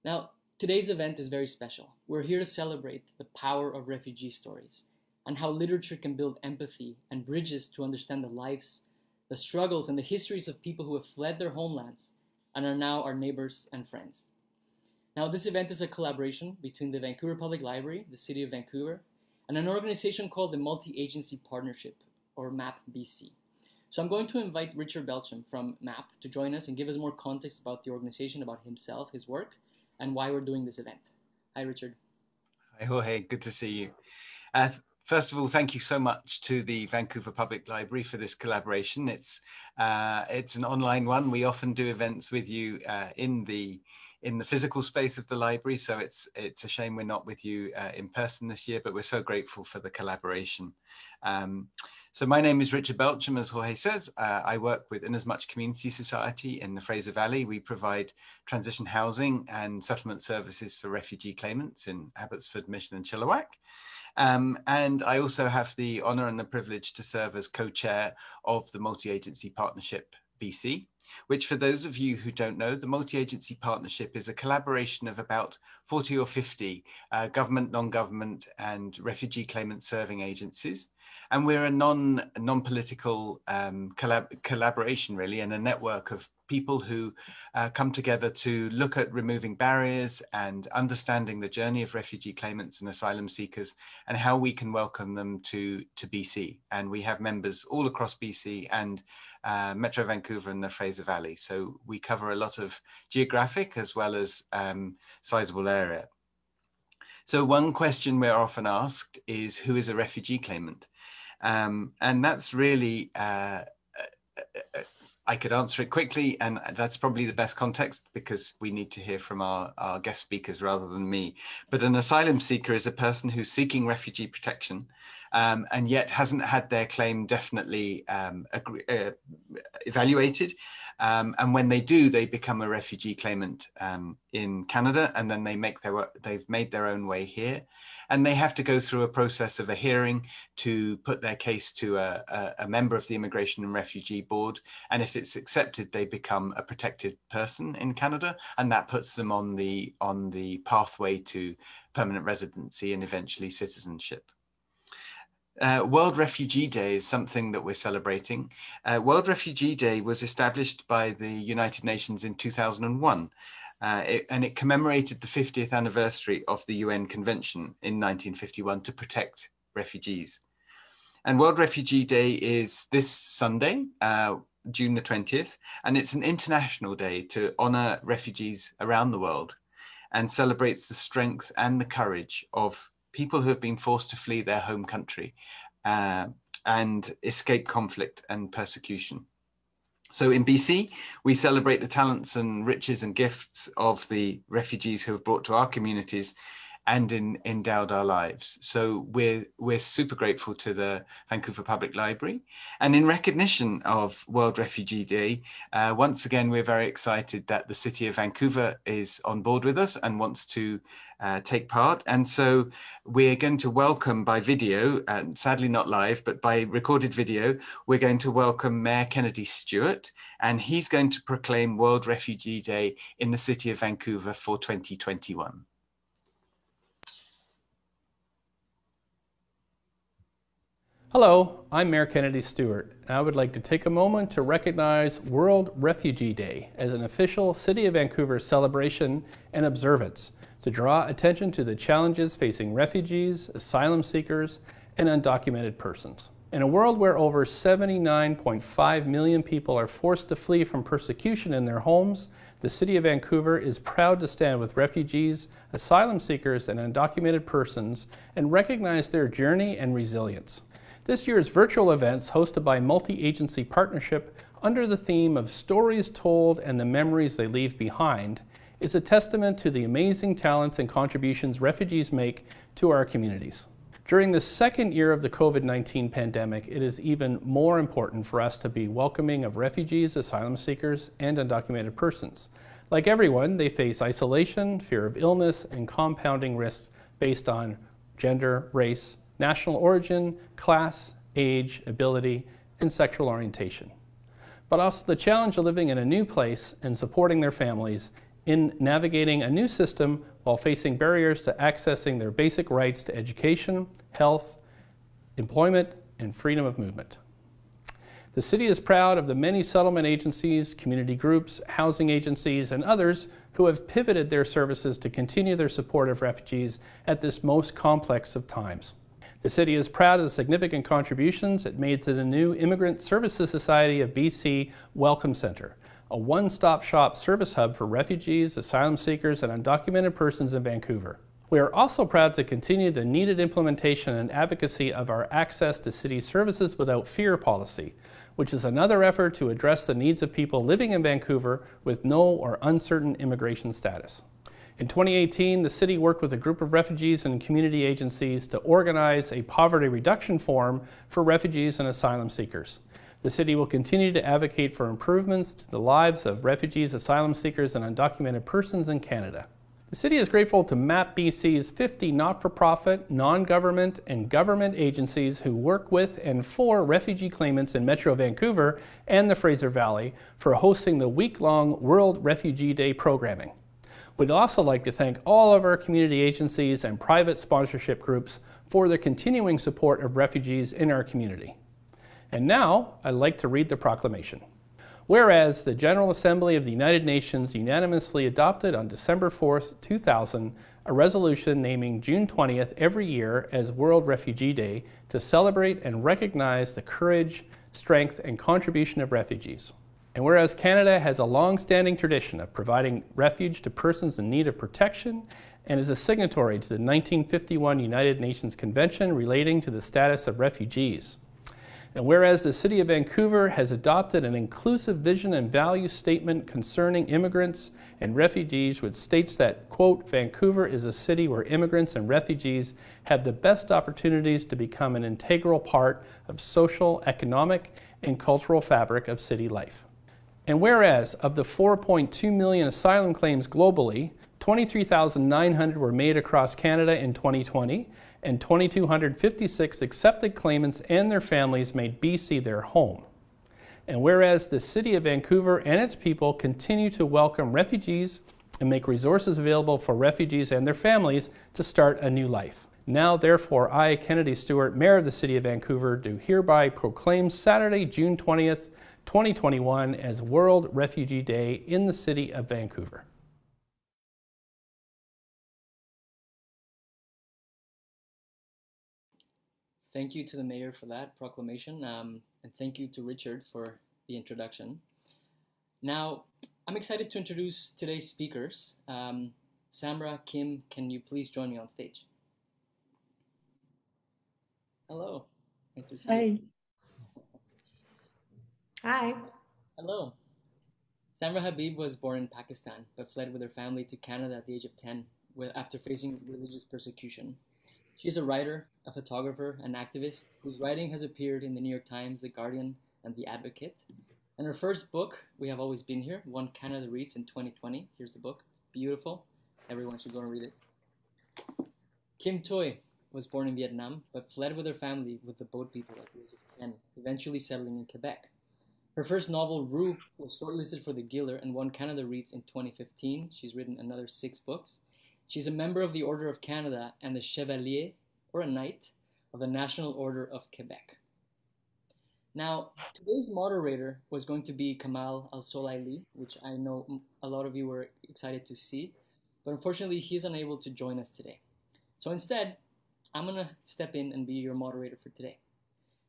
Now, today's event is very special. We're here to celebrate the power of refugee stories and how literature can build empathy and bridges to understand the lives, the struggles, and the histories of people who have fled their homelands and are now our neighbors and friends. Now, this event is a collaboration between the Vancouver Public Library, the City of Vancouver, and an organization called the Multi-Agency Partnership, or MAP BC. So I'm going to invite Richard Belcham from MAP to join us and give us more context about the organization, about himself, his work, and why we're doing this event. Hi, Richard. Hi, Jorge. Good to see you. First of all, thank you so much to the Vancouver Public Library for this collaboration. It's an online one. We often do events with you in the physical space of the library, so it's a shame we're not with you in person this year, but we're so grateful for the collaboration. So my name is Richard Belcham, as Jorge says. I work with Inasmuch Community Society in the Fraser Valley. We provide transition housing and settlement services for refugee claimants in Abbotsford, Mission and Chilliwack. And I also have the honour and the privilege to serve as co-chair of the Multi-Agency Partnership BC, which, for those of you who don't know, the Multi-Agency Partnership is a collaboration of about 40 or 50 government, non-government and refugee claimant serving agencies. And we're a non-political collaboration, really, and a network of people who come together to look at removing barriers and understanding the journey of refugee claimants and asylum seekers and how we can welcome them to BC. And we have members all across BC and Metro Vancouver and the Fraser Valley. So we cover a lot of geographic as well as sizable area. So one question we're often asked is, who is a refugee claimant? And that's really, I could answer it quickly, and that's probably the best context because we need to hear from our guest speakers rather than me. But an asylum seeker is a person who's seeking refugee protection and yet hasn't had their claim definitely evaluated. And when they do, they become a refugee claimant in Canada, and then they've made their own way here. And they have to go through a process of a hearing to put their case to a member of the Immigration and Refugee Board. And if it's accepted, they become a protected person in Canada, and that puts them on the pathway to permanent residency and eventually citizenship. World Refugee Day is something that we're celebrating. World Refugee Day was established by the United Nations in 2001. And it commemorated the 50th anniversary of the UN Convention in 1951 to protect refugees. And World Refugee Day is this Sunday, June the 20th, and it's an international day to honour refugees around the world and celebrates the strength and the courage of people who have been forced to flee their home country and escape conflict and persecution. So in BC, we celebrate the talents and riches and gifts of the refugees who have brought to our communities and endowed our lives. So we're super grateful to the Vancouver Public Library. And in recognition of World Refugee Day, once again, we're very excited that the City of Vancouver is on board with us and wants to take part. And so we're going to welcome by video, and sadly not live, but by recorded video, we're going to welcome Mayor Kennedy Stewart, and he's going to proclaim World Refugee Day in the City of Vancouver for 2021. Hello, I'm Mayor Kennedy Stewart, and I would like to take a moment to recognize World Refugee Day as an official City of Vancouver celebration and observance to draw attention to the challenges facing refugees, asylum seekers, and undocumented persons. In a world where over 79.5 million people are forced to flee from persecution in their homes, the City of Vancouver is proud to stand with refugees, asylum seekers, and undocumented persons and recognize their journey and resilience. This year's virtual events, hosted by Multi-Agency Partnership under the theme of Stories Told and the Memories They Leave Behind, is a testament to the amazing talents and contributions refugees make to our communities. During the second year of the COVID-19 pandemic, it is even more important for us to be welcoming of refugees, asylum seekers, and undocumented persons. Like everyone, they face isolation, fear of illness, and compounding risks based on gender, race, national origin, class, age, ability, and sexual orientation. But also the challenge of living in a new place and supporting their families in navigating a new system while facing barriers to accessing their basic rights to education, health, employment, and freedom of movement. The city is proud of the many settlement agencies, community groups, housing agencies, and others who have pivoted their services to continue their support of refugees at this most complex of times. The city is proud of the significant contributions it made to the new Immigrant Services Society of BC Welcome Centre, a one-stop shop service hub for refugees, asylum seekers, and undocumented persons in Vancouver. We are also proud to continue the needed implementation and advocacy of our Access to City Services Without Fear policy, which is another effort to address the needs of people living in Vancouver with no or uncertain immigration status. In 2018, the city worked with a group of refugees and community agencies to organize a poverty reduction forum for refugees and asylum seekers. The city will continue to advocate for improvements to the lives of refugees, asylum seekers, and undocumented persons in Canada. The city is grateful to MAP BC's 50 not-for-profit, non-government, and government agencies who work with and for refugee claimants in Metro Vancouver and the Fraser Valley for hosting the week-long World Refugee Day programming. We'd also like to thank all of our community agencies and private sponsorship groups for their continuing support of refugees in our community. And now, I'd like to read the proclamation. Whereas the General Assembly of the United Nations unanimously adopted on December 4th, 2000, a resolution naming June 20th every year as World Refugee Day to celebrate and recognize the courage, strength, and contribution of refugees. And whereas Canada has a long-standing tradition of providing refuge to persons in need of protection and is a signatory to the 1951 United Nations Convention relating to the status of refugees. And whereas the City of Vancouver has adopted an inclusive vision and value statement concerning immigrants and refugees, which states that, quote, Vancouver is a city where immigrants and refugees have the best opportunities to become an integral part of social, economic, and cultural fabric of city life. And whereas of the 4.2 million asylum claims globally, 23,900 were made across Canada in 2020, and 2,256 accepted claimants and their families made BC their home. And whereas the City of Vancouver and its people continue to welcome refugees and make resources available for refugees and their families to start a new life. Now, therefore, I, Kennedy Stewart, Mayor of the City of Vancouver, do hereby proclaim Saturday, June 20th, 2021 as World Refugee Day in the City of Vancouver. Thank you to the mayor for that proclamation, and thank you to Richard for the introduction. Now, I'm excited to introduce today's speakers. Samra, Kim, can you please join me on stage? Hello, nice to see you. Hi. Hello. Samra Habib was born in Pakistan, but fled with her family to Canada at the age of 10 after facing religious persecution. She is a writer, a photographer, an activist whose writing has appeared in the New York Times, The Guardian, and The Advocate. And her first book, We Have Always Been Here, won Canada Reads in 2020. Here's the book. It's beautiful. Everyone should go and read it. Kim Thuy was born in Vietnam, but fled with her family with the boat people at the age of 10, eventually settling in Quebec. Her first novel, Rue, was shortlisted for the Giller and won Canada Reads in 2015. She's written another 6 books. She's a member of the Order of Canada and the Chevalier, or a Knight, of the National Order of Quebec. Now, today's moderator was going to be Kamal Al-Soleili, which I know a lot of you were excited to see, but unfortunately he's unable to join us today. So instead, I'm going to step in and be your moderator for today.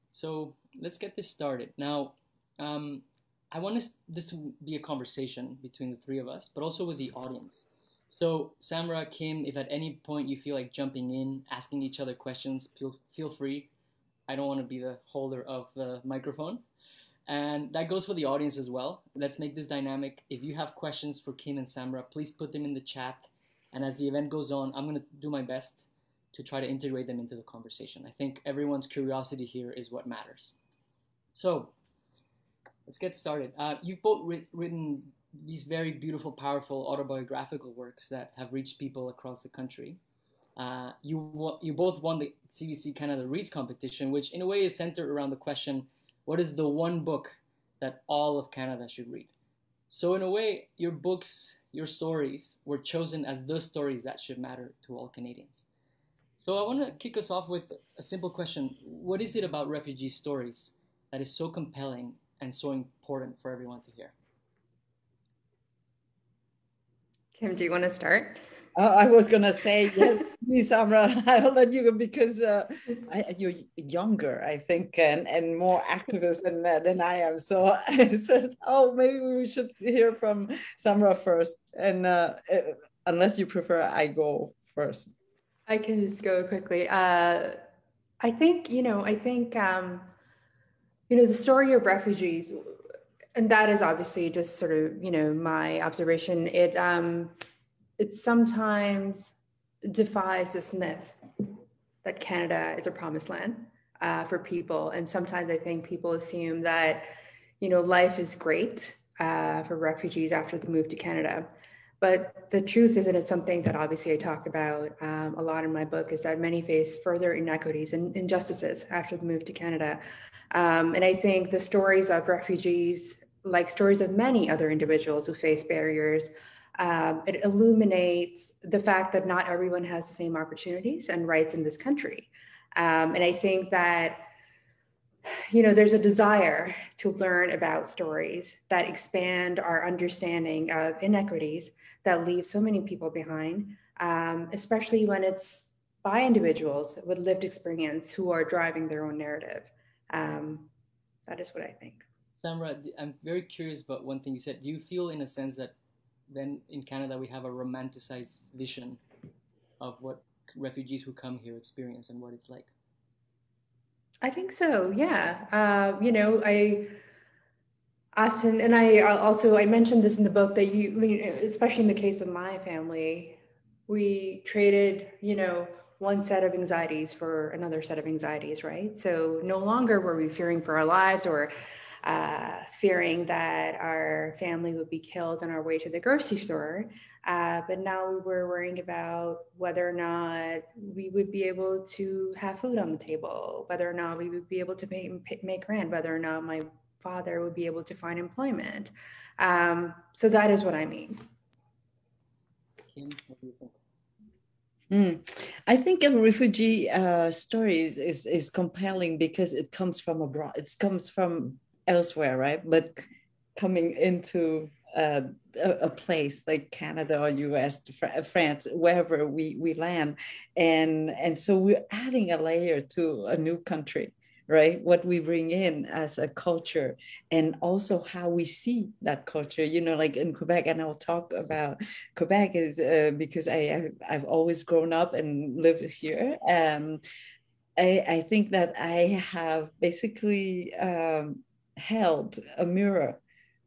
So let's get this started. Now, I want this to be a conversation between the three of us, but also with the audience. So Samra, Kim, if at any point you feel like jumping in, asking each other questions, feel free. I don't want to be the holder of the microphone. And that goes for the audience as well. Let's make this dynamic. If you have questions for Kim and Samra, please put them in the chat. And as the event goes on, I'm going to do my best to try to integrate them into the conversation. I think everyone's curiosity here is what matters. So let's get started. You've both written these very beautiful, powerful autobiographical works that have reached people across the country. You both won the CBC Canada Reads competition, which in a way is centered around the question, what is the one book that all of Canada should read? So in a way, your books, your stories were chosen as the stories that should matter to all Canadians. So I want to kick us off with a simple question. What is it about refugee stories that is so compelling and so important for everyone to hear? Kim, do you want to start? I was gonna say yes, please, Samra. I'll let you go because you're younger, I think, and more activist than I am. So I said, oh, maybe we should hear from Samra first, and unless you prefer, I go first. I can just go quickly. I think the story of refugees, and that is obviously just sort of my observation. It sometimes defies this myth that Canada is a promised land for people. And sometimes I think people assume that, life is great for refugees after the move to Canada. But the truth is, and it's something that obviously I talk about a lot in my book, is that many face further inequities and injustices after the move to Canada. And I think the stories of refugees, like stories of many other individuals who face barriers, it illuminates the fact that not everyone has the same opportunities and rights in this country. And I think that, there's a desire to learn about stories that expand our understanding of inequities that leave so many people behind, especially when it's by individuals with lived experience who are driving their own narrative. That is what I think. Samra, I'm very curious about one thing you said. Do you feel in a sense that then in Canada we have a romanticized vision of what refugees who come here experience and what it's like? I think so, yeah. I often, and I mentioned this in the book, that especially in the case of my family, we traded, one set of anxieties for another set of anxieties, right? So no longer were we fearing for our lives or fearing that our family would be killed on our way to the grocery store. But now we were worrying about whether or not we would be able to have food on the table, whether or not we would be able to make rent, whether or not my father would be able to find employment. So that is what I mean. Kim, what do you think? I think a refugee story is compelling because it comes from abroad. It comes from elsewhere, right? But coming into a place like Canada or US, France, wherever we land, and so we're adding a layer to a new country, right? What we bring in as a culture, and also how we see that culture. Like in Quebec, and I'll talk about Quebec is because I've always grown up and lived here. I think that I have basically held a mirror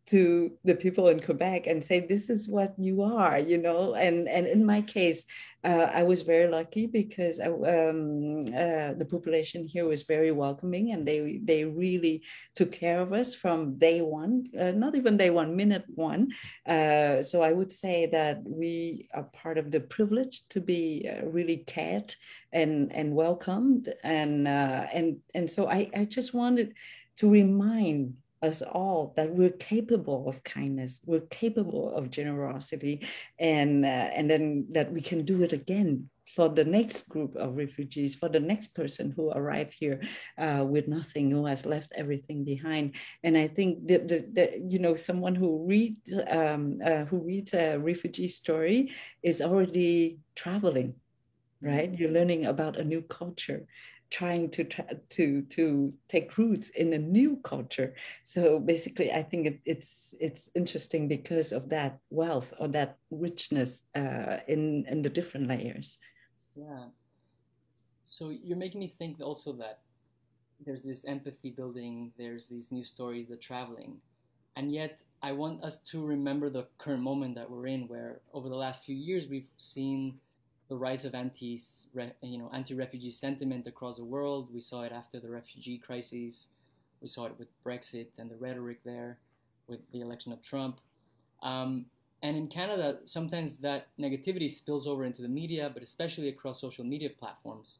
to the people in Quebec and say, this is what you are, and in my case, I was very lucky because the population here was very welcoming, and they really took care of us from day one, not even day one, minute one. So I would say that we are part of the privilege to be really cared and welcomed, and so I just wanted to remind us all that we're capable of kindness, we're capable of generosity, and then that we can do it again for the next group of refugees, for the next person who arrived here with nothing, who has left everything behind. And I think that someone who reads a refugee story is already traveling, right? You're learning about a new culture, trying to take roots in a new culture. So basically, I think it's interesting because of that wealth or that richness in the different layers. Yeah. So you're making me think also that there's this empathy building, there's these new stories, the traveling, and yet I want us to remember the current moment that we're in, where over the last few years we've seen the rise of anti-refugee sentiment across the world. We saw it after the refugee crisis. We saw it with Brexit and the rhetoric there, with the election of Trump. And in Canada, sometimes that negativity spills over into the media, but especially across social media platforms.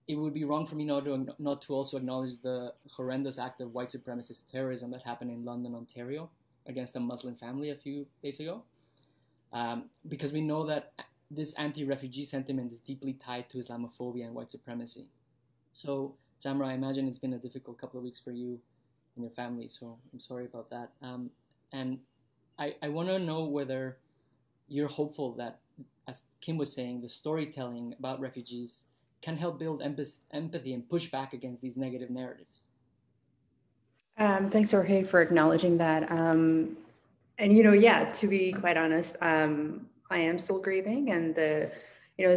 it would be wrong for me not to also acknowledge the horrendous act of white supremacist terrorism that happened in London, Ontario, against a Muslim family a few days ago, because we know that this anti-refugee sentiment is deeply tied to Islamophobia and white supremacy. So, Samra, I imagine it's been a difficult couple of weeks for you and your family, so I'm sorry about that. And I want to know whether you're hopeful that, as Kim was saying, the storytelling about refugees can help build empathy and push back against these negative narratives. Thanks, Jorge, for acknowledging that. And, yeah, to be quite honest, I am still grieving, and the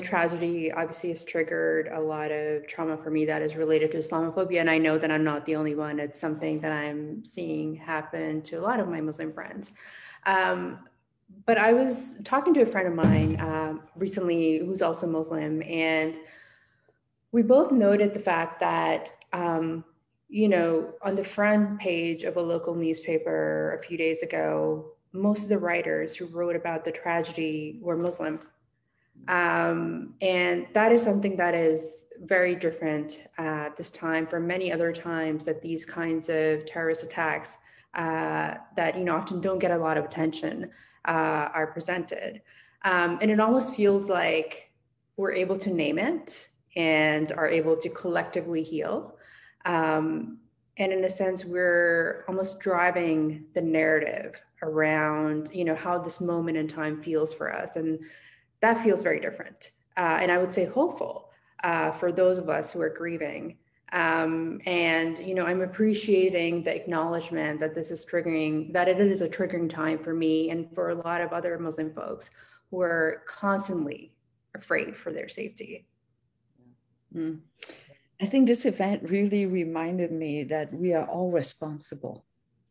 tragedy obviously has triggered a lot of trauma for me that is related to Islamophobia. And I know that I'm not the only one. It's something that I'm seeing happen to a lot of my Muslim friends. But I was talking to a friend of mine recently who's also Muslim, and we both noted the fact that, on the front page of a local newspaper a few days ago, most of the writers who wrote about the tragedy were Muslim. And that is something that is very different this time from many other times that these kinds of terrorist attacks that, often don't get a lot of attention are presented. And it almost feels like we're able to name it and are able to collectively heal. And in a sense, we're almost driving the narrative around, how this moment in time feels for us. And that feels very different. And I would say hopeful for those of us who are grieving. And, I'm appreciating the acknowledgement that this is triggering, that it is a triggering time for me and for a lot of other Muslim folks who are constantly afraid for their safety. Mm. I think this event really reminded me that we are all responsible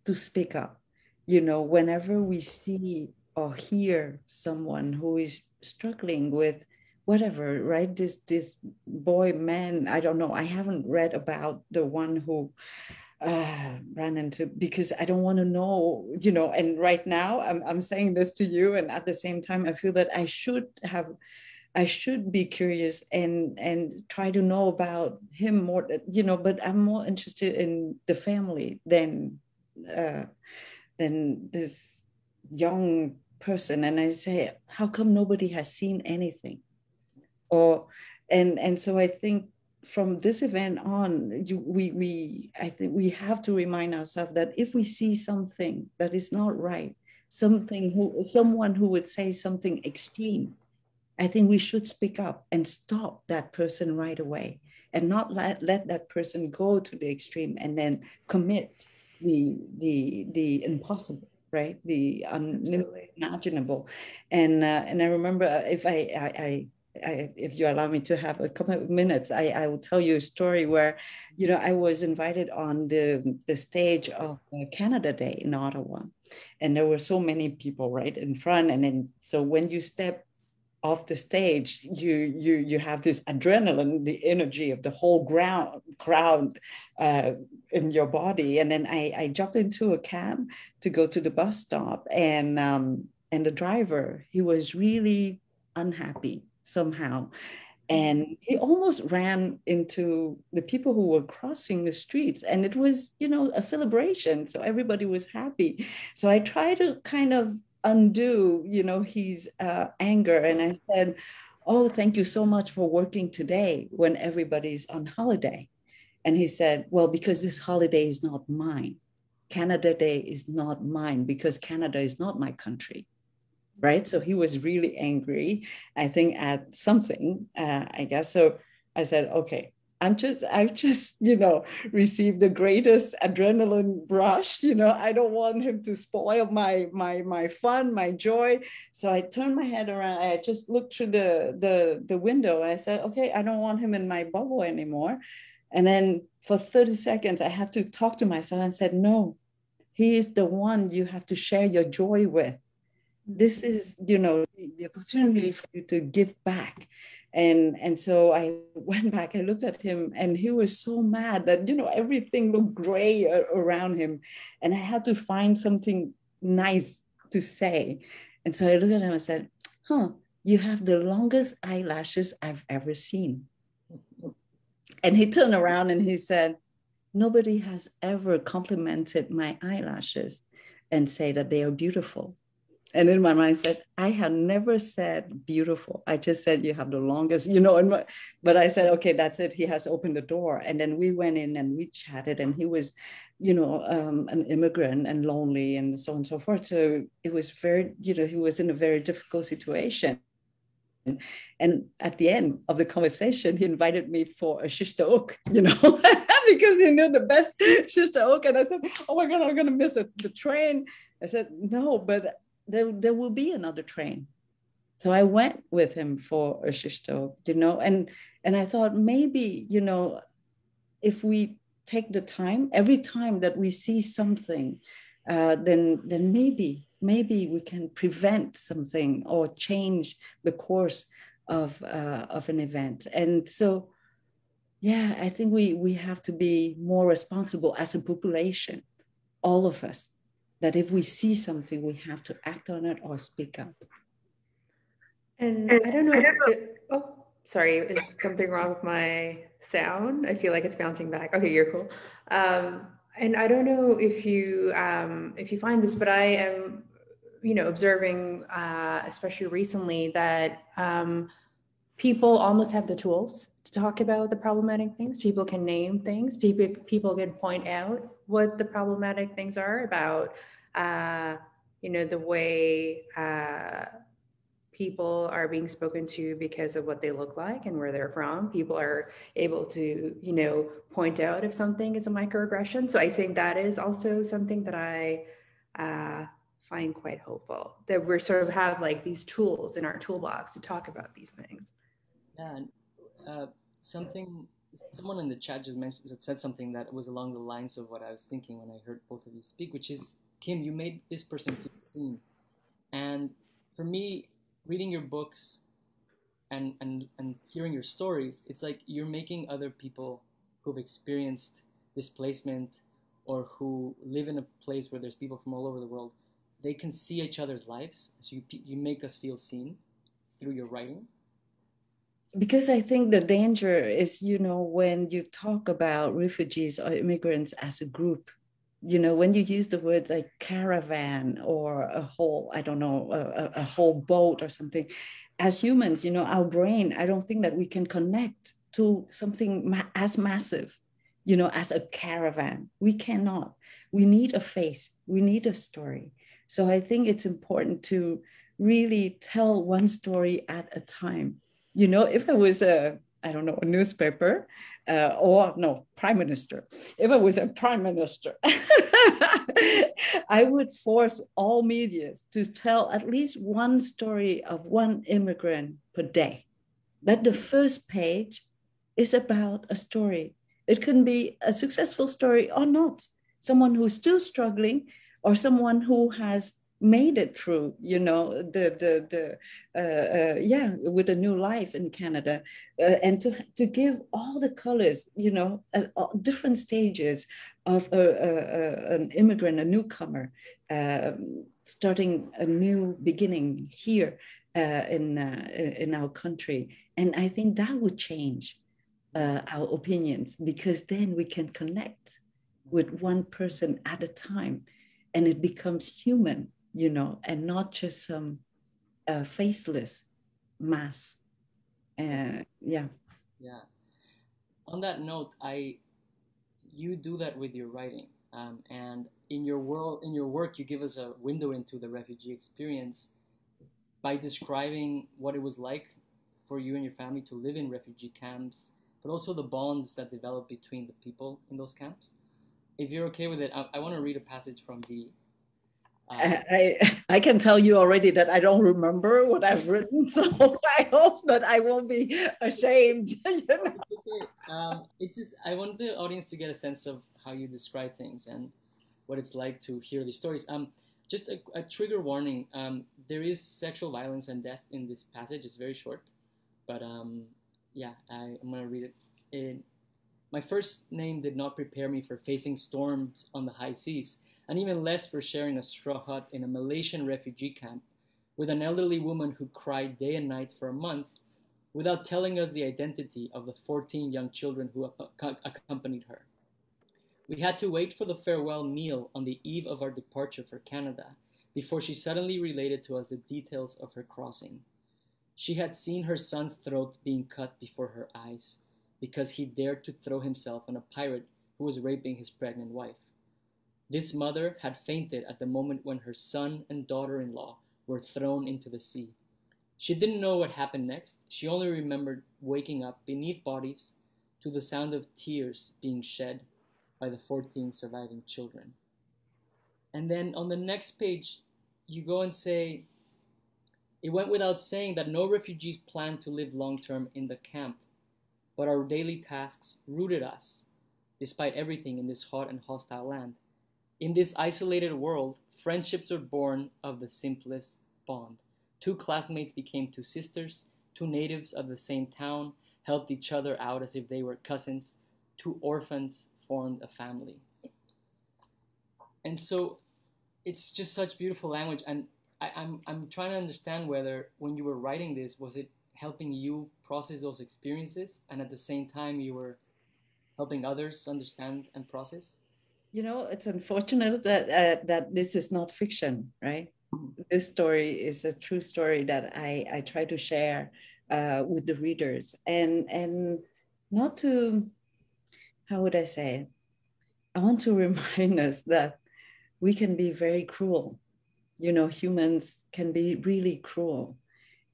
to speak up. Whenever we see or hear someone who is struggling with whatever, right? This boy, man, I don't know. I haven't read about the one who ran into, because I don't want to know, and right now I'm saying this to you, and at the same time, I feel that I should be curious and try to know about him more, but I'm more interested in the family than this young person. And I say, how come nobody has seen anything? And so I think from this event on, I think we have to remind ourselves that if we see something that is not right, someone who would say something extreme, I think we should speak up and stop that person right away, and not let that person go to the extreme and then commit the impossible, right? The unimaginable. And I remember, if you allow me to have a couple of minutes, I will tell you a story where, I was invited on the stage of Canada Day in Ottawa, and there were so many people right in front. And then, so when you step off the stage, you have this adrenaline, the energy of the whole crowd in your body. And then I jumped into a cab to go to the bus stop, and the driver, he was really unhappy somehow, and he almost ran into the people who were crossing the streets, and it was a celebration, so everybody was happy. So I tried to kind of undo his anger, and I said, oh, thank you so much for working today when everybody's on holiday. And he said, well, because this holiday is not mine. Canada Day is not mine because Canada is not my country. Right? So he was really angry, I think, at something, I guess. So I said, okay, I've just, received the greatest adrenaline rush. I don't want him to spoil my fun, my joy. So I turned my head around. I just looked through the window. I said, okay, I don't want him in my bubble anymore. And then for 30 seconds, I had to talk to myself and said, no, he is the one you have to share your joy with. This is, the opportunity for you to give back. And so I went back, I looked at him, and he was so mad that, everything looked gray around him. And I had to find something nice to say. And so I looked at him and said, you have the longest eyelashes I've ever seen. And he turned around and he said, nobody has ever complimented my eyelashes and say that they are beautiful. And in my mind, I said, I had never said beautiful. I just said, you have the longest, but I said, okay, that's it. He has opened the door. And then we went in and we chatted, and he was, an immigrant and lonely and so on and so forth. So it was very, he was in a very difficult situation. And at the end of the conversation, he invited me for a shish ta'ouk, because he knew the best shish ta'ouk. And I said, oh my God, I'm going to miss the train. I said, no, but there will be another train. So I went with him for a shish ta'ouk, and I thought maybe, if we take the time, every time that we see something, then maybe we can prevent something or change the course of an event. And so, yeah, I think we have to be more responsible as a population, all of us, that if we see something, we have to act on it or speak up. And I don't know. Sorry, is something wrong with my sound? I feel like it's bouncing back. Okay, you're cool. And I don't know if you find this, but I am, observing, especially recently, that people almost have the tools to talk about the problematic things. People can name things. People can point out what the problematic things are about, the way people are being spoken to because of what they look like and where they're from. People are able to, point out if something is a microaggression. So I think that is also something that I find quite hopeful, that we're sort of have like these tools in our toolbox to talk about these things. Yeah, and someone in the chat just said something that was along the lines of what I was thinking when I heard both of you speak, which is, Kim, you made this person feel seen. And for me, reading your books and hearing your stories, it's like you're making other people who've experienced displacement or who live in a place where there's people from all over the world, they can see each other's lives. So you make us feel seen through your writing. Because I think the danger is, when you talk about refugees or immigrants as a group, when you use the word like caravan or a whole, I don't know, a whole boat or something, as humans, our brain, I don't think that we can connect to something as massive, as a caravan. We cannot. We need a face. We need a story. So I think it's important to really tell one story at a time. If I was a newspaper prime minister, if I was a prime minister, I would force all media to tell at least one story of one immigrant per day. That the first page is about a story. It can be a successful story or not. Someone who's still struggling or someone who has made it through, with a new life in Canada, and to give all the colors, at different stages of an immigrant, a newcomer, starting a new beginning here in our country. And I think that would change our opinions, because then we can connect with one person at a time, and it becomes human, and not just some faceless mass. Yeah. On that note, you do that with your writing, and in your work, you give us a window into the refugee experience by describing what it was like for you and your family to live in refugee camps, but also the bonds that develop between the people in those camps. If you're okay with it, I want to read a passage from the. I can tell you already that I don't remember what I've written, so I hope that I won't be ashamed. It's just I want the audience to get a sense of how you describe things and what it's like to hear these stories. Just a trigger warning. There is sexual violence and death in this passage. It's very short, but I'm gonna read it. My first name did not prepare me for facing storms on the high seas, and even less for sharing a straw hut in a Malaysian refugee camp with an elderly woman who cried day and night for a month without telling us the identity of the 14 young children who accompanied her. We had to wait for the farewell meal on the eve of our departure for Canada before she suddenly related to us the details of her crossing. She had seen her son's throat being cut before her eyes because he dared to throw himself on a pirate who was raping his pregnant wife. This mother had fainted at the moment when her son and daughter-in-law were thrown into the sea. She didn't know what happened next. She only remembered waking up beneath bodies to the sound of tears being shed by the 14 surviving children. And then on the next page, you go and say, it went without saying that no refugees planned to live long-term in the camp, but our daily tasks rooted us, despite everything in this hot and hostile land. In this isolated world, friendships are born of the simplest bond. 2 classmates became 2 sisters, 2 natives of the same town helped each other out as if they were cousins, 2 orphans formed a family. And so it's just such beautiful language, and I'm trying to understand whether when you were writing this, was it helping you process those experiences, and at the same time you were helping others understand and process? You know, it's unfortunate that that this is not fiction, right? This story is a true story that I try to share with the readers, and not to, how would I say, I want to remind us that we can be very cruel. You know, humans can be really cruel.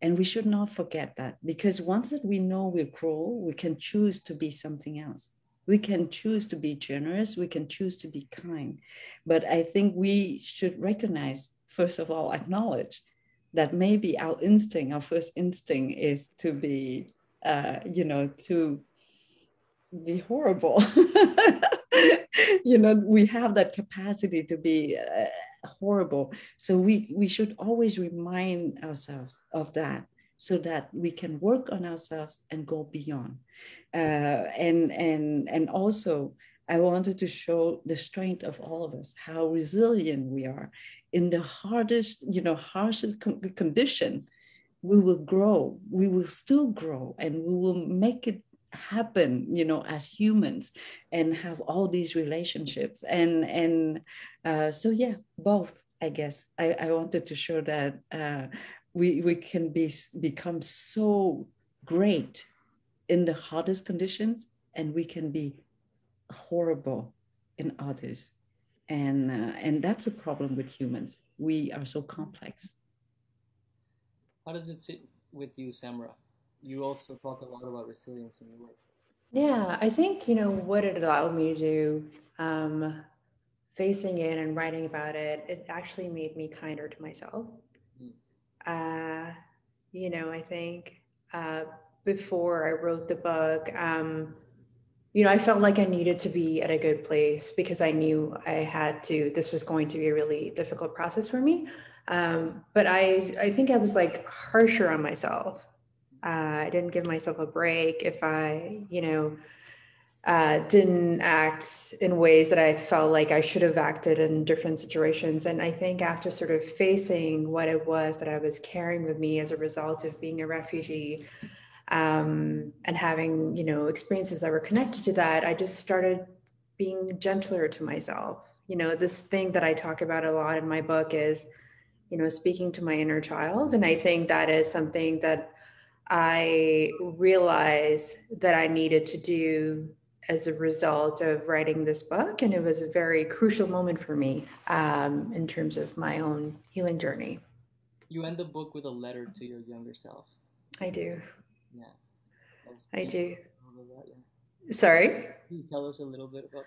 And we should not forget that, because once that we know we're cruel, we can choose to be something else. We can choose to be generous. We can choose to be kind. But I think we should recognize, first of all, acknowledge that maybe our instinct, our first instinct is to be, to be horrible. We have that capacity to be horrible. So we should always remind ourselves of that, so that we can work on ourselves and go beyond. And also, I wanted to show the strength of all of us, how resilient we are. In the harshest condition, we will grow, we will still grow, and we will make it happen, as humans, and have all these relationships. So yeah, both, I guess. I wanted to show that we can become so great in the hardest conditions, and we can be horrible in others. And that's a problem with humans. We are so complex. How does it sit with you, Samra? You also talk a lot about resilience in your work. Yeah, I think, what it allowed me to do, facing it and writing about it, it actually made me kinder to myself. I think before I wrote the book, I felt like I needed to be at a good place because I knew this was going to be a really difficult process for me. But I think I was like harsher on myself. I didn't give myself a break if I, didn't act in ways that I felt like I should have acted in different situations. And I think after sort of facing what it was that I was carrying with me as a result of being a refugee, and having, experiences that were connected to that, I just started being gentler to myself. This thing that I talk about a lot in my book is, speaking to my inner child. And I think that is something that I realized that I needed to do as a result of writing this book. And it was a very crucial moment for me in terms of my own healing journey. You end the book with a letter to your younger self. I do. Yeah. I do. That, yeah. Sorry? Can you tell us a little bit about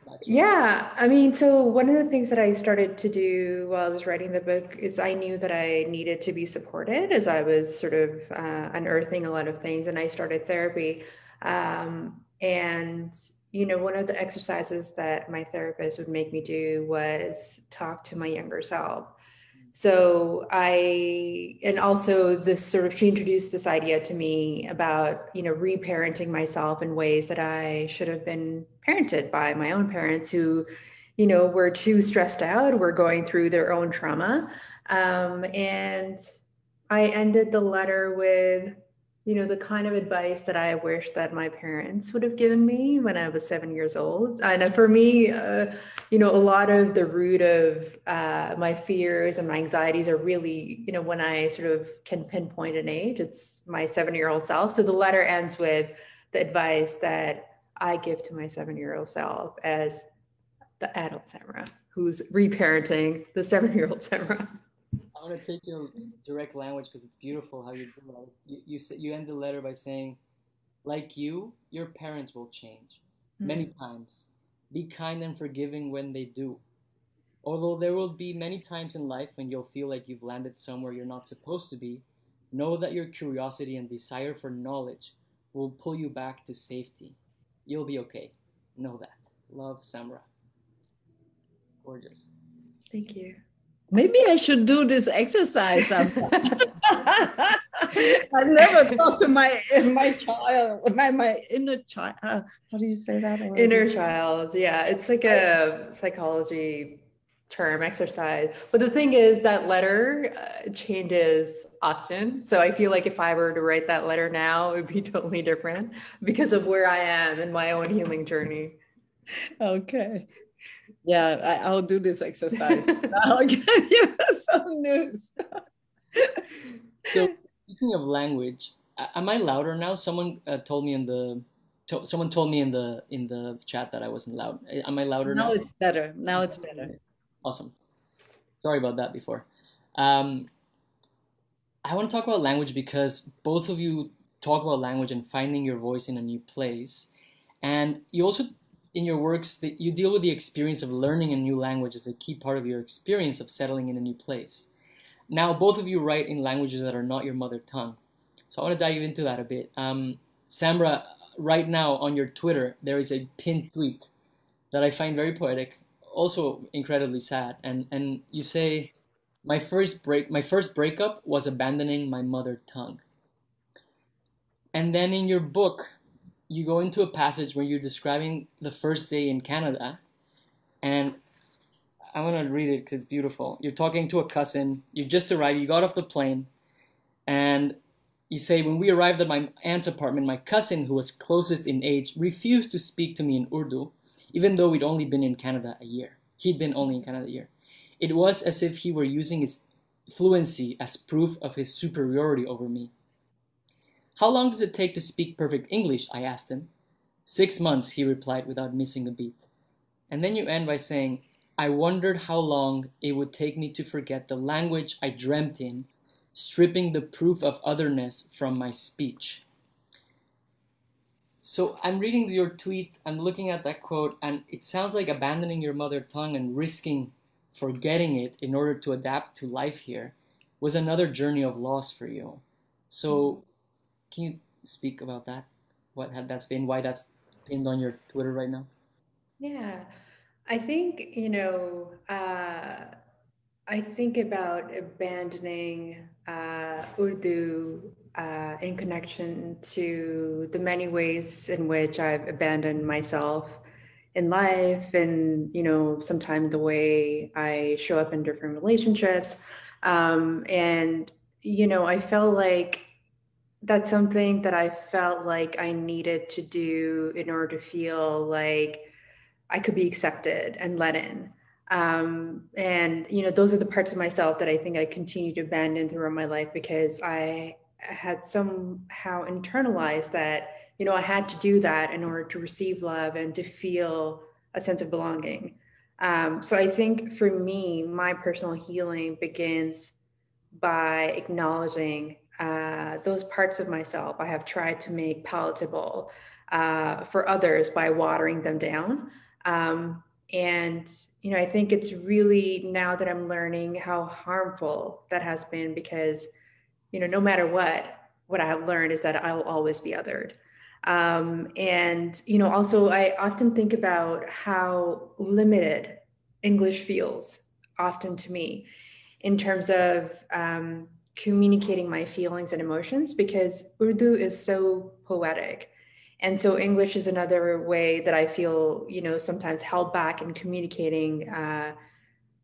that? Yeah, I mean, so one of the things that I started to do while I was writing the book is I knew that I needed to be supported as I was sort of unearthing a lot of things, and I started therapy. And, one of the exercises that my therapist would make me do was talk to my younger self. So and also this sort of, she introduced this idea to me about, reparenting myself in ways that I should have been parented by my own parents who, were too stressed out, were going through their own trauma. And I ended the letter with, the kind of advice that I wish that my parents would have given me when I was 7 years old. And for me, a lot of the root of my fears and my anxieties are really, when I sort of can pinpoint an age, it's my 7-year-old self. So the letter ends with the advice that I give to my 7-year-old self as the adult Samra, who's reparenting the 7-year-old Samra. I want to take direct language because it's beautiful how you do that. You end the letter by saying, like you, your parents will change many times. Be kind and forgiving when they do. Although there will be many times in life when you'll feel like you've landed somewhere you're not supposed to be, know that your curiosity and desire for knowledge will pull you back to safety. You'll be okay. Know that. Love, Samra. Gorgeous. Thank you. Maybe I should do this exercise. I never thought to my child, my inner child. How do you say that? Inner child. Yeah, it's like a psychology term, exercise. But the thing is that letter changes often. So I feel like if I were to write that letter now, it would be totally different because of where I am in my own healing journey. Okay. Yeah, I'll do this exercise. I'll give you some news. So speaking of language, am I louder now? Someone told me in the chat that I wasn't loud. Am I louder now? Now it's better. Now it's better. Awesome. Sorry about that before. I want to talk about language because both of you talk about language and finding your voice in a new place. And you also, in your works, that you deal with the experience of learning a new language as a key part of your experience of settling in a new place. Now, both of you write in languages that are not your mother tongue. So I want to dive into that a bit. Samra, right now on your Twitter, there is a pinned tweet that I find very poetic, also incredibly sad. And you say, my first breakup was abandoning my mother tongue. And then in your book, you go into a passage where you're describing the first day in Canada, and I'm going to read it because it's beautiful. You're talking to a cousin, you just arrived, you got off the plane, and you say, when we arrived at my aunt's apartment, my cousin, who was closest in age, refused to speak to me in Urdu, even though we'd only been in Canada a year. He'd been only in Canada a year. It was as if he were using his fluency as proof of his superiority over me. How long does it take to speak perfect English? I asked him. 6 months, he replied without missing a beat. And then you end by saying, I wondered how long it would take me to forget the language I dreamt in, stripping the proof of otherness from my speech. So I'm reading your tweet, I'm looking at that quote, and it sounds like abandoning your mother tongue and risking forgetting it in order to adapt to life here was another journey of loss for you. So can you speak about that? What that's been, why that's pinned on your Twitter right now? Yeah, I think, I think about abandoning Urdu in connection to the many ways in which I've abandoned myself in life, and, sometimes the way I show up in different relationships. And, I felt like that's something that I felt like I needed to do in order to feel like I could be accepted and let in. And, those are the parts of myself that I think I continue to abandon throughout my life because I had somehow internalized that, I had to do that in order to receive love and to feel a sense of belonging. So I think for me, my personal healing begins by acknowledging those parts of myself I have tried to make palatable for others by watering them down. And, I think it's really now that I'm learning how harmful that has been because, no matter what I have learned is that I'll always be othered. And, also I often think about how limited English feels often to me in terms of communicating my feelings and emotions because Urdu is so poetic. And so English is another way that I feel, sometimes held back in communicating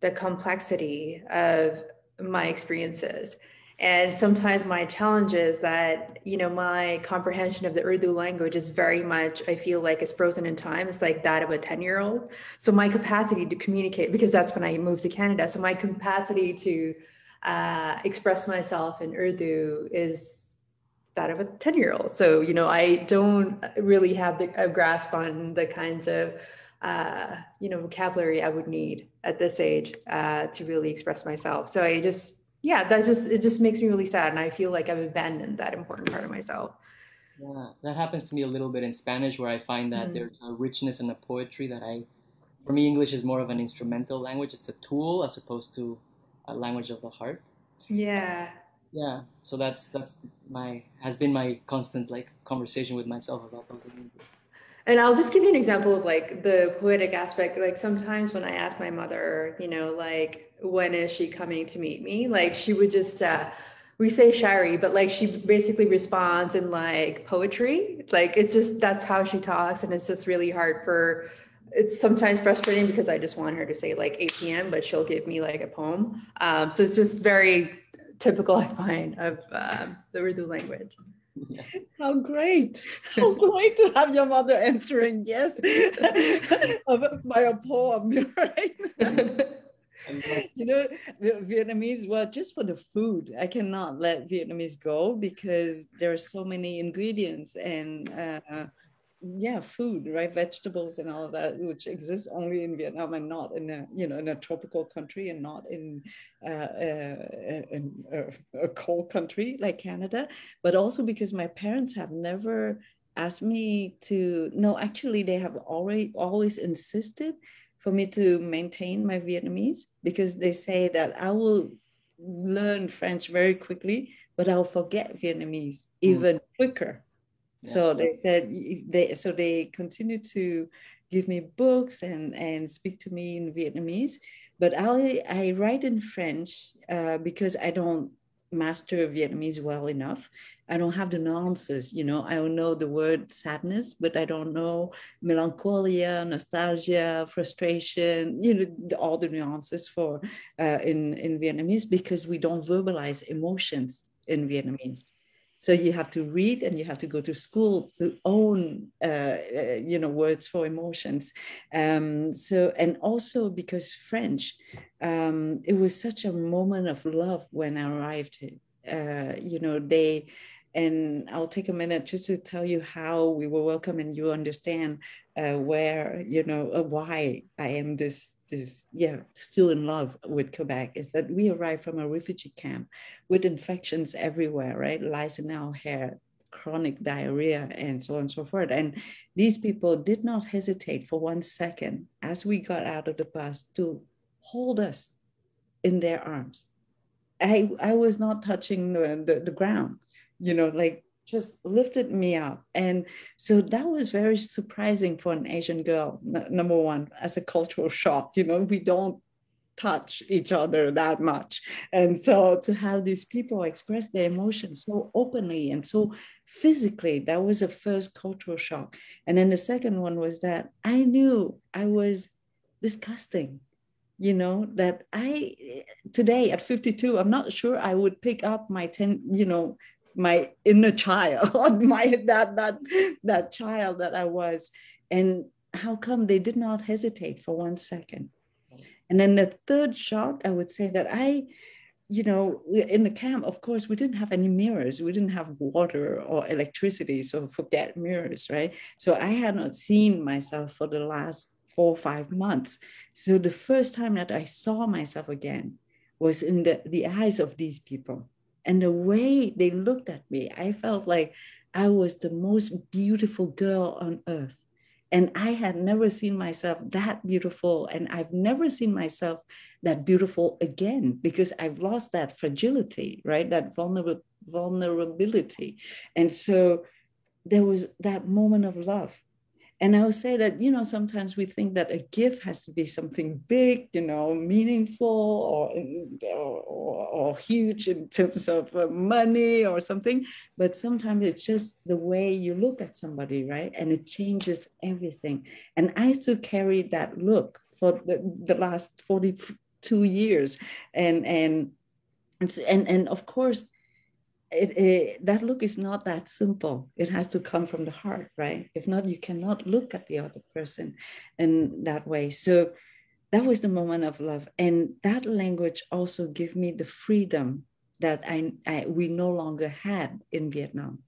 the complexity of my experiences. And sometimes my challenge is that, you know, my comprehension of the Urdu language is very much, I feel like it's frozen in time. It's like that of a 10-year-old. So my capacity to communicate, because that's when I moved to Canada. So my capacity to express myself in Urdu is that of a 10-year-old. So, you know, I don't really have a grasp on the kinds of, you know, vocabulary I would need at this age to really express myself. So I just, yeah, it just makes me really sad. And I feel like I've abandoned that important part of myself. Yeah, that happens to me a little bit in Spanish, where I find that there's a richness and a poetry that for me, English is more of an instrumental language. It's a tool as opposed to a language of the heart. Yeah. Yeah, so that's has been my constant like conversation with myself about those languages. And I'll just give you an example of like the poetic aspect. Like sometimes when I ask my mother, you know, like, when is she coming to meet me? Like she would just, we say shari, but like she basically responds in like poetry. Like it's just, that's how she talks. And it's just really hard it's sometimes frustrating because I just want her to say like 8 p.m., but she'll give me like a poem. So it's just very typical, I find, of the Urdu language. Yeah. How great to have your mother answering yes by a poem, right? You know, Vietnamese, well, just for the food, I cannot let Vietnamese go because there are so many ingredients and yeah, food, right? Vegetables and all of that, which exists only in Vietnam and not in a, you know, in a tropical country and not in a cold country like Canada. But also because my parents have never asked me to, no, actually they have always insisted for me to maintain my Vietnamese, because they say that I will learn French very quickly, but I'll forget Vietnamese even quicker. Yeah. So they said they continue to give me books and speak to me in Vietnamese, but I write in French because I don't master Vietnamese well enough. I don't have the nuances, you know. I don't know the word sadness, but I don't know melancholia, nostalgia, frustration, you know, all the nuances for in Vietnamese, because we don't verbalize emotions in Vietnamese. So you have to read and you have to go to school to own, you know, words for emotions. So, and also because French, it was such a moment of love when I arrived here. You know, and I'll take a minute just to tell you how we were welcome, and you understand where, you know, why I am still in love with Quebec, is that we arrived from a refugee camp with infections everywhere, right? Lice in our hair, chronic diarrhea, and so on and so forth. And these people did not hesitate for 1 second as we got out of the bus to hold us in their arms. I was not touching the ground, you know, like just lifted me up. And so that was very surprising for an Asian girl, number one, as a cultural shock. You know, we don't touch each other that much. And so to have these people express their emotions so openly and so physically, that was the first cultural shock. And then the second one was that I knew I was disgusting. You know, that today at 52, I'm not sure I would pick up my my inner child, that child that I was. And how come they did not hesitate for 1 second? And then the third shock, I would say that you know, in the camp, of course, we didn't have any mirrors. We didn't have water or electricity. So forget mirrors, right? So I had not seen myself for the last 4 or 5 months. So the first time that I saw myself again was in the eyes of these people. And the way they looked at me, I felt like I was the most beautiful girl on earth. And I had never seen myself that beautiful. And I've never seen myself that beautiful again, because I've lost that fragility, right? That vulnerability. And so there was that moment of love. And I would say that, you know, sometimes we think that a gift has to be something big, you know, meaningful or huge in terms of money or something. But sometimes it's just the way you look at somebody, right? And it changes everything. And I still carry that look for the last 42 years. And of course, that look is not that simple. It has to come from the heart, right? If not, you cannot look at the other person in that way. So that was the moment of love. And that language also gave me the freedom that we no longer had in Vietnam.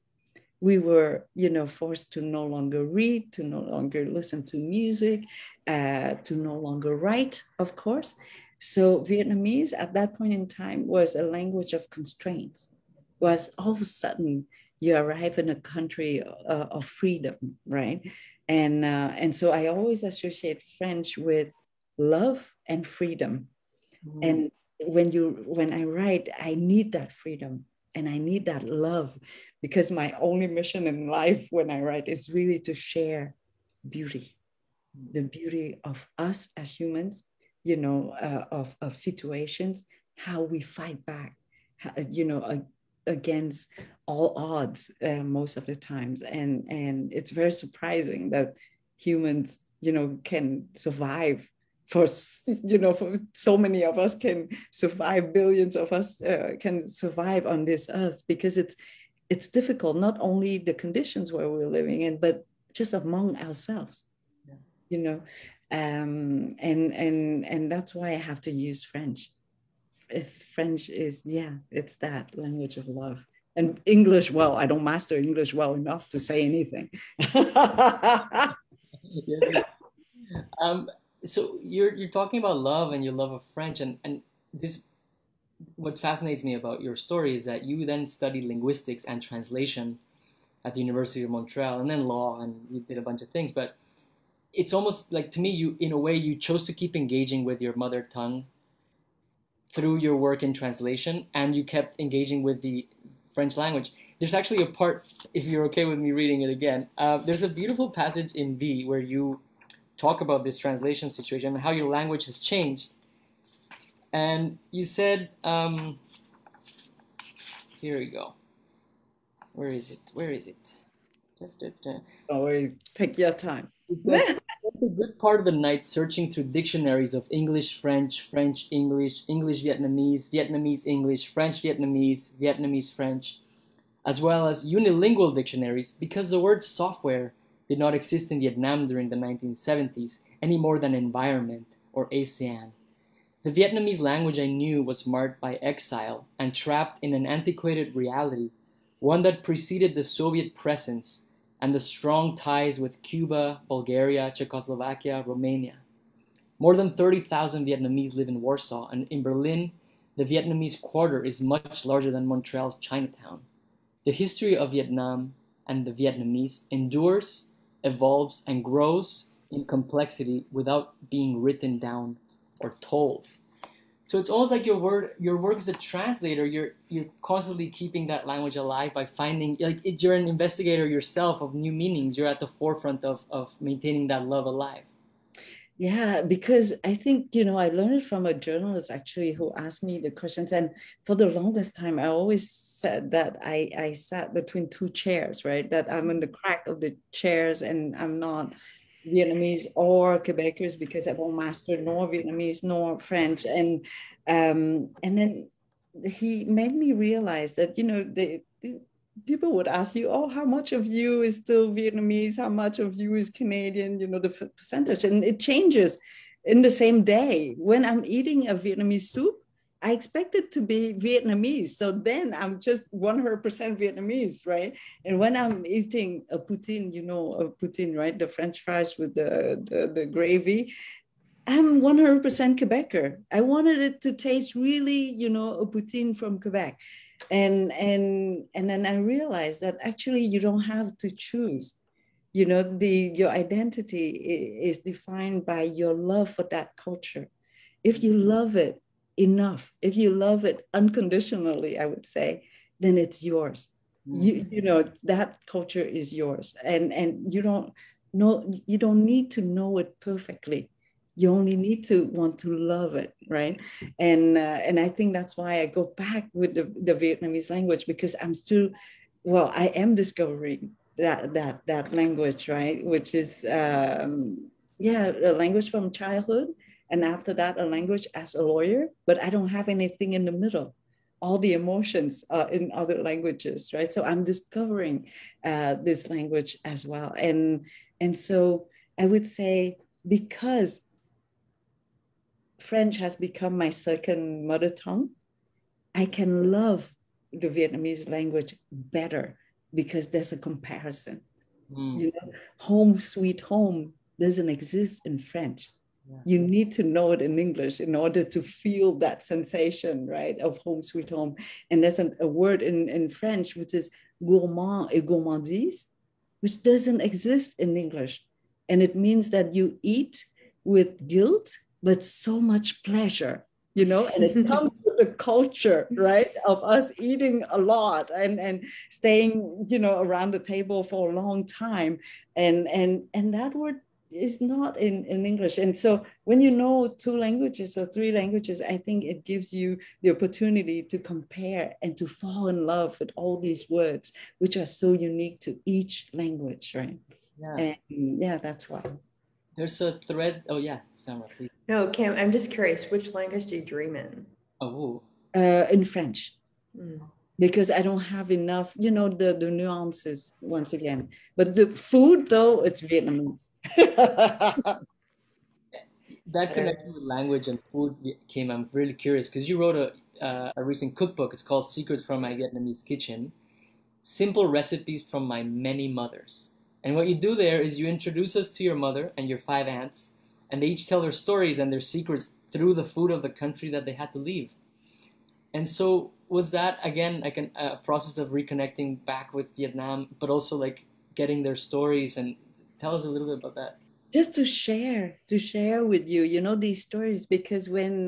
We were, forced to no longer read, to no longer listen to music, to no longer write, of course. So Vietnamese at that point in time was a language of constraints. Was all of a sudden you arrive in a country of freedom, right? And so I always associate French with love and freedom. Mm-hmm. And when I write, I need that freedom and I need that love, because my only mission in life when I write is really to share beauty, the beauty of us as humans, of situations, how we fight back, against all odds most of the times. And it's very surprising that humans, can survive for so many of us can survive, billions of us can survive on this earth, because it's difficult, not only the conditions where we're living in, but just among ourselves, and that's why I have to use French. If French is, it's that language of love. And English, well, I don't master English well enough to say anything. So you're talking about love and your love of French, and this, what fascinates me about your story is that you then studied linguistics and translation at the University of Montreal, and then law, and you did a bunch of things. But it's almost like, to me, you, in a way, you chose to keep engaging with your mother tongue through your work in translation, and you kept engaging with the French language. There's actually a part, if you're okay with me reading it again, there's a beautiful passage in V where you talk about this translation situation and how your language has changed. And you said, here we go. Where is it? Oh, take your time. Spent a good part of the night searching through dictionaries of English, French, French, English, English, Vietnamese, Vietnamese, English, French, Vietnamese, Vietnamese, French, as well as unilingual dictionaries, because the word software did not exist in Vietnam during the 1970s any more than environment or ASEAN. The Vietnamese language I knew was marked by exile and trapped in an antiquated reality, one that preceded the Soviet presence and the strong ties with Cuba, Bulgaria, Czechoslovakia, Romania. More than 30,000 Vietnamese live in Warsaw, and in Berlin, the Vietnamese quarter is much larger than Montreal's Chinatown. The history of Vietnam and the Vietnamese endures, evolves, and grows in complexity without being written down or told. So it's almost like your work as a translator, you're constantly keeping that language alive by finding, like, you're an investigator yourself of new meanings. You're at the forefront of maintaining that love alive. Yeah, because I think, I learned it from a journalist actually who asked me the questions. And for the longest time, I always said that I sat between two chairs, right? That I'm in the crack of the chairs and I'm not Vietnamese or Quebecers, because I won't master nor Vietnamese nor French. And then he made me realize that, the people would ask you, oh, how much of you is still Vietnamese? How much of you is Canadian? The percentage, and it changes in the same day. When I'm eating a Vietnamese soup, I expect it to be Vietnamese. So then I'm just 100% Vietnamese, right? And when I'm eating a poutine, a poutine, right? The French fries with the gravy, I'm 100% Quebecer. I wanted it to taste really, a poutine from Quebec. And then I realized that actually you don't have to choose. Your identity is defined by your love for that culture. If you love it enough, if you love it unconditionally, I would say, then it's yours. That culture is yours, and you don't need to know it perfectly. You only need to want to love it, right? And I think that's why I go back with the Vietnamese language, because I am discovering that language, right? Which is a language from childhood. And after that, a language as a lawyer, but I don't have anything in the middle. all the emotions in other languages, right? So I'm discovering this language as well. And so I would say, because French has become my second mother tongue, I can love the Vietnamese language better because there's a comparison. You know, home sweet home doesn't exist in French. Yeah. You need to know it in English in order to feel that sensation, right, of home sweet home. And there's a word in French which is gourmand et gourmandise, which doesn't exist in English. And it means that you eat with guilt, but so much pleasure, you know, and it comes with the culture, right, of us eating a lot and staying, you know, around the table for a long time. And that word is not in English. And so when you know 2 languages or 3 languages, I think it gives you the opportunity to compare and to fall in love with all these words, which are so unique to each language, right? Yeah. And yeah, that's why. There's a thread. Oh yeah, Samra, please. No, Kim, I'm just curious, which language do you dream in? Oh. In French. Because I don't have enough, you know, the nuances once again. But the food, though, it's Vietnamese. That connection with language and food, Kim, I'm really curious because you wrote a recent cookbook. It's called Secrets from My Vietnamese Kitchen. Simple recipes from my many mothers. And what you do there is you introduce us to your mother and your 5 aunts, and they each tell their stories and their secrets through the food of the country that they had to leave. And so was that, again, like a process of reconnecting back with Vietnam, but also like getting their stories? And tell us a little bit about that. Just to share with you, you know, these stories, because when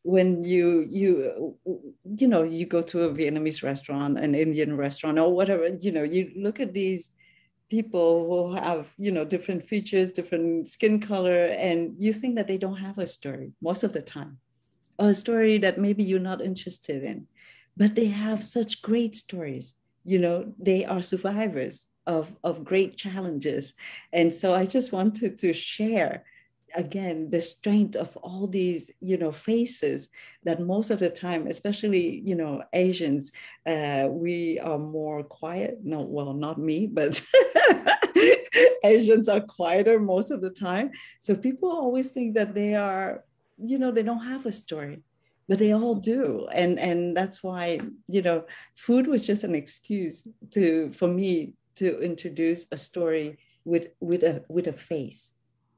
you know, you go to a Vietnamese restaurant, an Indian restaurant, or whatever, you know, you look at these people who have, you know, different features, different skin color, and you think that they don't have a story most of the time, or a story that maybe you're not interested in, but they have such great stories. You know, they are survivors of great challenges. And so I just wanted to share again the strength of all these, you know, faces that most of the time, especially, you know, Asians, we are more quiet. No, well, not me, but Asians are quieter most of the time. So people always think that they are, you know, they don't have a story, but they all do. And that's why, you know, food was just an excuse for me to introduce a story with a face.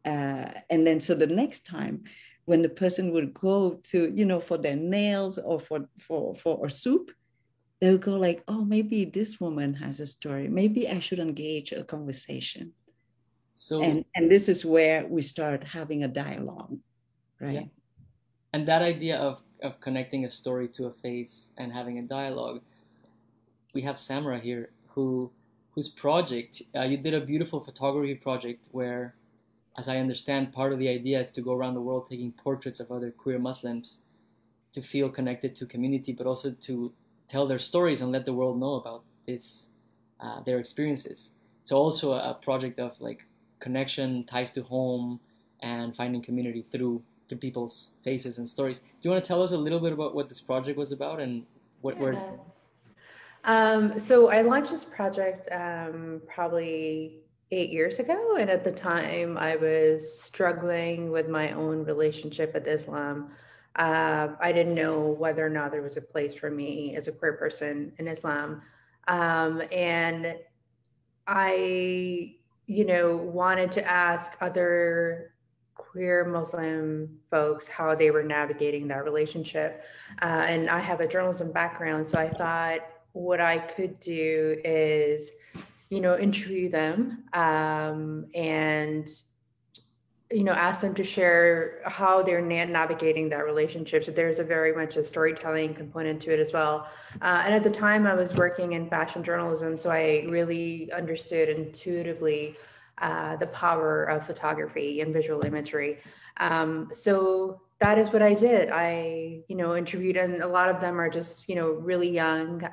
And then so the next time when the person would go to, you know, for their nails or for a soup, they would go like, oh, maybe this woman has a story. Maybe I should engage a conversation. So and this is where we start having a dialogue, right? Yeah. And that idea of connecting a story to a face and having a dialogue, we have Samra here whose project, you did a beautiful photography project where, as I understand, part of the idea is to go around the world taking portraits of other queer Muslims to feel connected to community, but also to tell their stories and let the world know about this, their experiences. So also a project of like connection, ties to home, and finding community through people's faces and stories. Do you want to tell us a little bit about what this project was about and where it's from? So I launched this project probably 8 years ago. And at the time I was struggling with my own relationship with Islam. I didn't know whether or not there was a place for me as a queer person in Islam. And I, you know, wanted to ask other queer Muslim folks how they were navigating that relationship. And I have a journalism background, so I thought what I could do is, you know, interview them and, you know, ask them to share how they're navigating that relationship. So there's a very much a storytelling component to it as well. And at the time I was working in fashion journalism, so I really understood intuitively the power of photography and visual imagery. So that is what I did. I, you know, interviewed, and a lot of them are just, you know, really young,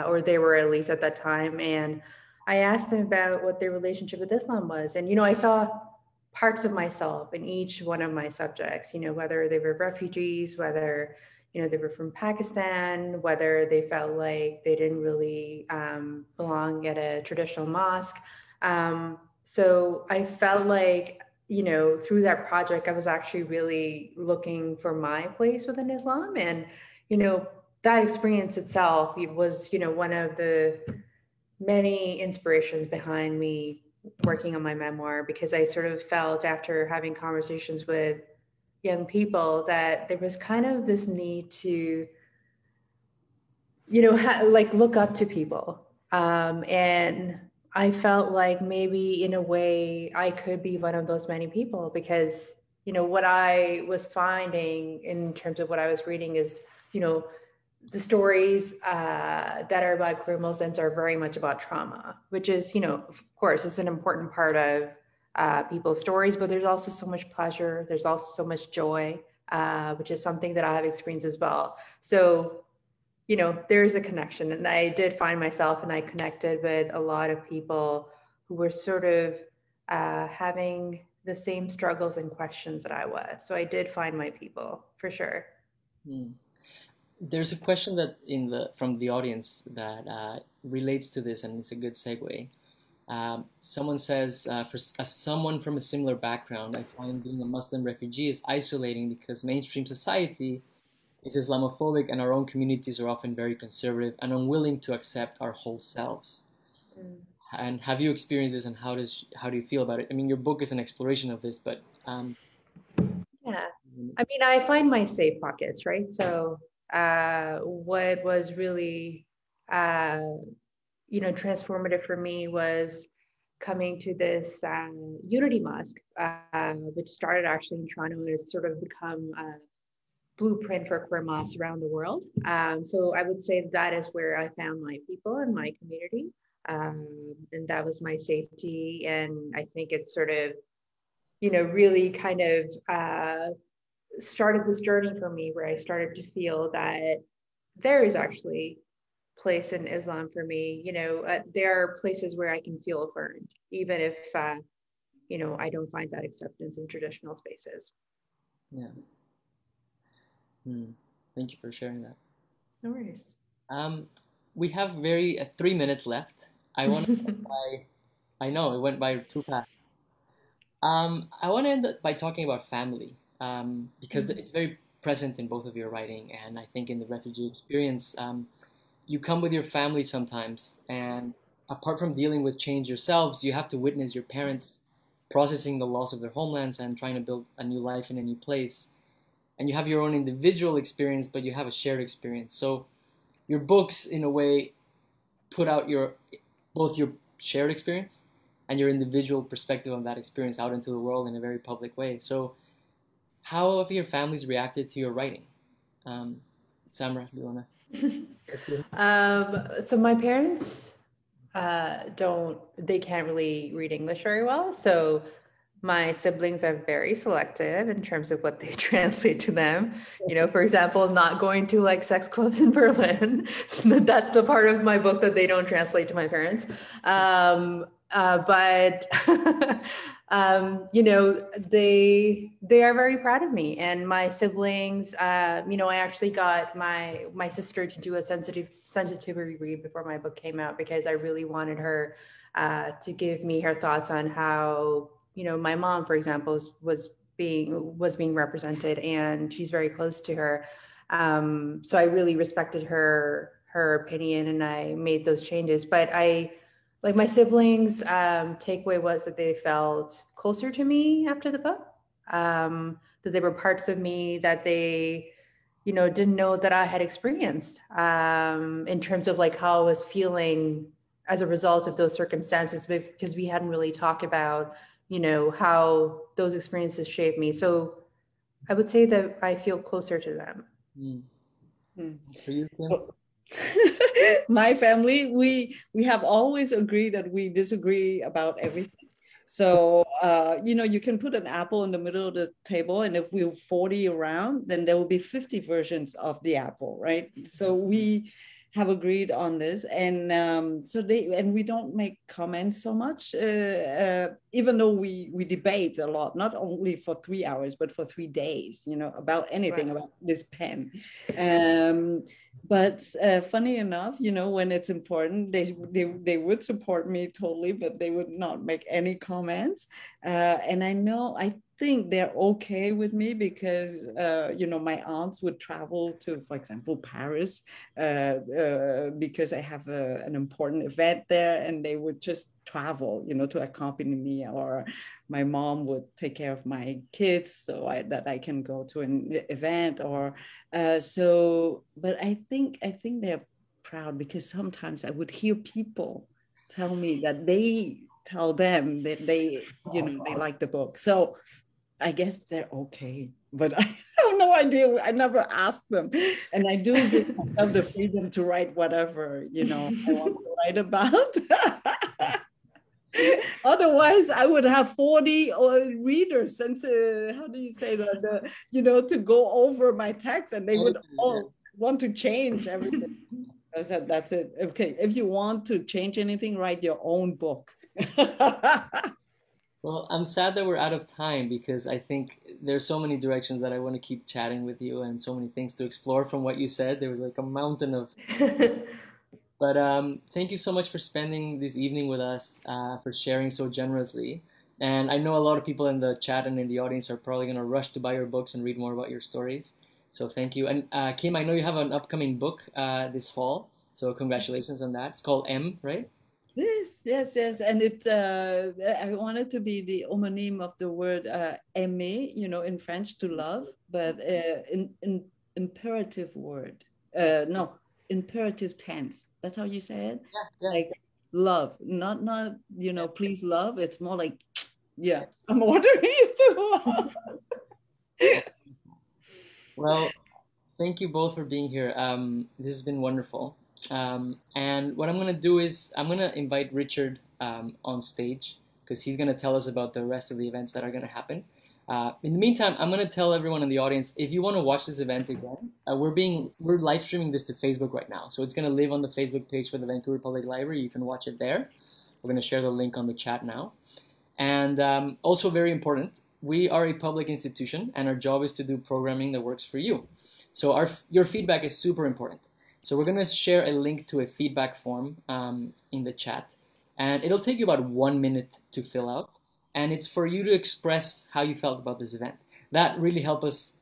or they were at least at that time. And I asked them about what their relationship with Islam was. And, you know, I saw parts of myself in each one of my subjects, you know, whether they were refugees, whether, they were from Pakistan, whether they felt like they didn't really belong at a traditional mosque. So I felt like, through that project, I was actually really looking for my place within Islam. And, that experience itself, it was, one of the many inspirations behind me working on my memoir, because I sort of felt, after having conversations with young people, that there was kind of this need to, like look up to people. And I felt like maybe in a way I could be one of those many people, because, what I was finding in terms of what I was reading is, the stories that are about queer Muslims are very much about trauma, which is, of course, it's an important part of people's stories, but there's also so much pleasure. There's also so much joy, which is something that I have experienced as well. So, there is a connection, and I did find myself, and I connected with a lot of people who were sort of having the same struggles and questions that I was. So I did find my people, for sure. Mm. There's a question that from the audience that relates to this, and it's a good segue. Someone says, as someone from a similar background, I find being a Muslim refugee is isolating because mainstream society is Islamophobic and our own communities are often very conservative and unwilling to accept our whole selves. Mm. And have you experienced this, and how do you feel about it? I mean, your book is an exploration of this, but yeah, I mean, I find my safe pockets, right? So what was really transformative for me was coming to this Unity Mosque, which started actually in Toronto, and has sort of become a blueprint for queer mosques around the world. So I would say that is where I found my people and my community, and that was my safety. And I think it's sort of, really kind of started this journey for me, where I started to feel that there is actually place in Islam for me. There are places where I can feel affirmed, even if I don't find that acceptance in traditional spaces. Yeah. Thank you for sharing that. No worries. We have 3 minutes left. I want to I know it went by too fast. I want to end by talking about family, because it's very present in both of your writing, and I think in the refugee experience, you come with your family sometimes, and apart from dealing with change yourselves, you have to witness your parents processing the loss of their homelands and trying to build a new life in a new place. And you have your own individual experience, but you have a shared experience. So your books, in a way, put out both your shared experience and your individual perspective on that experience out into the world in a very public way. So how have your families reacted to your writing? Samra, do you want to? So my parents they can't really read English very well. So my siblings are very selective in terms of what they translate to them. For example, not going to like sex clubs in Berlin. That's the part of my book that they don't translate to my parents. But they are very proud of me and my siblings. I actually got my sister to do a sensitivity read before my book came out, because I really wanted her to give me her thoughts on how my mom, for example, was being represented, and she's very close to her. So I really respected her opinion, and I made those changes. But like my siblings, takeaway was that they felt closer to me after the book, that there were parts of me that they, didn't know that I had experienced, in terms of like how I was feeling as a result of those circumstances, because we hadn't really talked about, how those experiences shaped me. So I would say that I feel closer to them. For you, Kim? My family, we have always agreed that we disagree about everything. So, you can put an apple in the middle of the table, and if we're 40 around, then there will be 50 versions of the apple, right? So we have agreed on this, and so we don't make comments so much, even though we debate a lot, not only for 3 hours but for 3 days, about anything, right, about this pen. But funny enough, when it's important, they would support me totally, but they would not make any comments. And I think they're okay with me because, my aunts would travel to, for example, Paris, because I have an important event there, and they would just travel, to accompany me, or my mom would take care of my kids so that I can go to an event, or but I think they're proud, because sometimes I would hear people tell me that they tell them that they like the book. So I guess they're okay, but I have no idea. I never asked them. And I do give myself the freedom to write whatever, I want to write about. Otherwise, I would have 40 readers, since, how do you say that, to go over my text, and they would all want to change everything. I said, that's it. Okay, if you want to change anything, write your own book. Well, I'm sad that we're out of time, because I think there's so many directions that I want to keep chatting with you, and so many things to explore from what you said. There was like a mountain of... But thank you so much for spending this evening with us, for sharing so generously. And I know a lot of people in the chat and in the audience are probably going to rush to buy your books and read more about your stories. So thank you. And Kim, I know you have an upcoming book this fall. So congratulations on that. It's called M, right? Yes. And it's, I want it to be the homonyme of the word aimer, in French, to love, but in imperative word. No, imperative tense. That's how you say it? Yeah. Like love, not, please love. It's more like, yeah, I'm ordering you to love. Well, thank you both for being here. This has been wonderful. And what I'm going to do is I'm going to invite Richard on stage, because he's going to tell us about the rest of the events that are going to happen. In the meantime, I'm going to tell everyone in the audience, if you want to watch this event again, we're live streaming this to Facebook right now. So it's going to live on the Facebook page for the Vancouver Public Library. You can watch it there. We're going to share the link on the chat now. And also very important, we are a public institution, and our job is to do programming that works for you. So your feedback is super important. So we're going to share a link to a feedback form in the chat, and it'll take you about 1 minute to fill out. And it's for you to express how you felt about this event. That really helps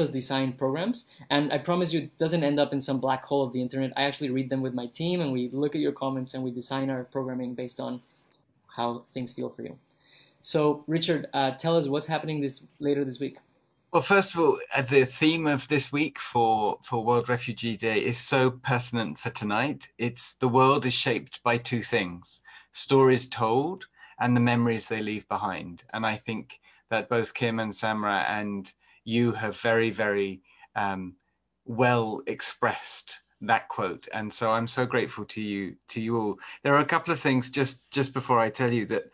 us design programs. And I promise you, it doesn't end up in some black hole of the internet. I actually read them with my team, and we look at your comments, and we design our programming based on how things feel for you. So Richard, tell us what's happening later this week. Well, first of all, the theme of this week for World Refugee Day is so pertinent for tonight. It's the world is shaped by two things: stories told and the memories they leave behind. And I think that both Kim and Samra and you have very, very well expressed that quote. And so I'm so grateful to you all. There are a couple of things just before I tell you that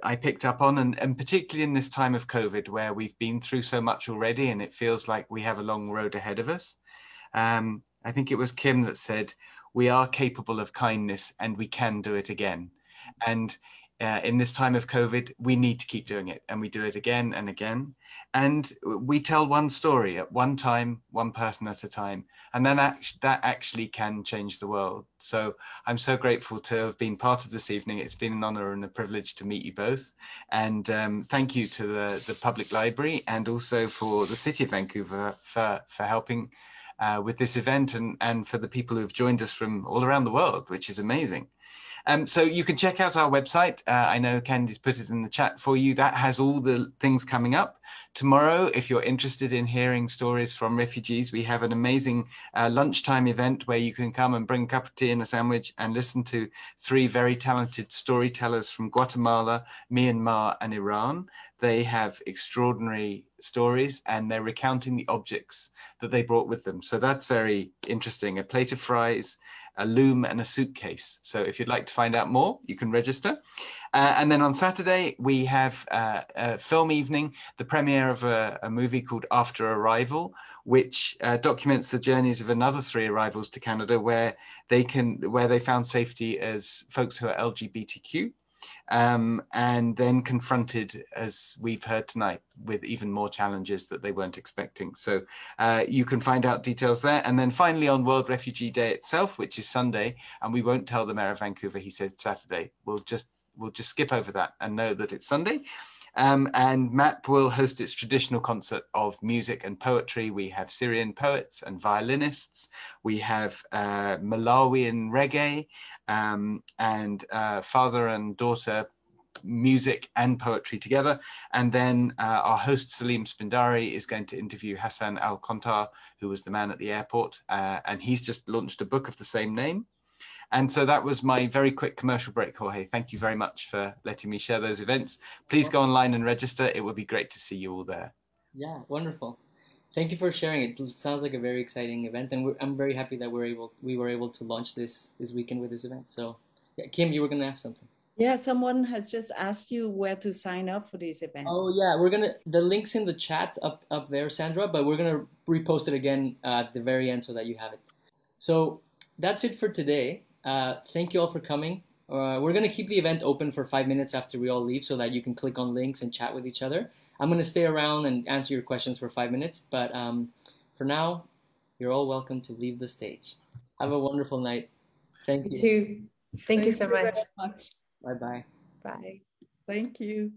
I picked up on, and particularly in this time of COVID, where we've been through so much already and it feels like we have a long road ahead of us. I think it was Kim that said, we are capable of kindness and we can do it again. And in this time of COVID, we need to keep doing it, and we do it again and again. And we tell one story at one time, one person at a time, and then that actually can change the world. So I'm so grateful to have been part of this evening. It's been an honor and a privilege to meet you both. And thank you to the Public Library, and also for the City of Vancouver for helping with this event, and for the people who've joined us from all around the world, which is amazing. So you can check out our website. I know Candy's put it in the chat for you. That has all the things coming up. Tomorrow, if you're interested in hearing stories from refugees, we have an amazing lunchtime event where you can come and bring a cup of tea and a sandwich and listen to 3 very talented storytellers from Guatemala, Myanmar, and Iran. They have extraordinary stories, and they're recounting the objects that they brought with them. So that's very interesting. A plate of fries, a loom and a suitcase. So if you'd like to find out more, you can register. And then on Saturday, we have a film evening, the premiere of a movie called After Arrival, which documents the journeys of another 3 arrivals to Canada where they found safety as folks who are LGBTQ. And then confronted, as we've heard tonight, with even more challenges that they weren't expecting. So you can find out details there. And then finally on World Refugee Day itself, which is Sunday, and we won't tell the Mayor of Vancouver he said Saturday, we'll just skip over that and know that it's Sunday. And MAP will host its traditional concert of music and poetry. We have Syrian poets and violinists. We have Malawian reggae and father and daughter music and poetry together. And then our host Salim Spindari is going to interview Hassan Al-Kontar, who was the man at the airport. And he's just launched a book of the same name. And so that was my very quick commercial break, Jorge. Thank you very much for letting me share those events. Please go online and register. It would be great to see you all there. Yeah, wonderful. Thank you for sharing it. It sounds like a very exciting event, and I'm very happy that we were able to launch this weekend with this event. So, yeah, Kim, you were going to ask something. Yeah, someone has just asked you where to sign up for these events. Oh yeah, the link's in the chat up there, Sandra, but we're gonna repost it again at the very end so that you have it. So that's it for today. Thank you all for coming. We're going to keep the event open for 5 minutes after we all leave so that you can click on links and chat with each other. I'm going to stay around and answer your questions for 5 minutes, but for now, you're all welcome to leave the stage. Have a wonderful night. Thank you. You too. Thank you so much. Bye-bye. Bye. Thank you.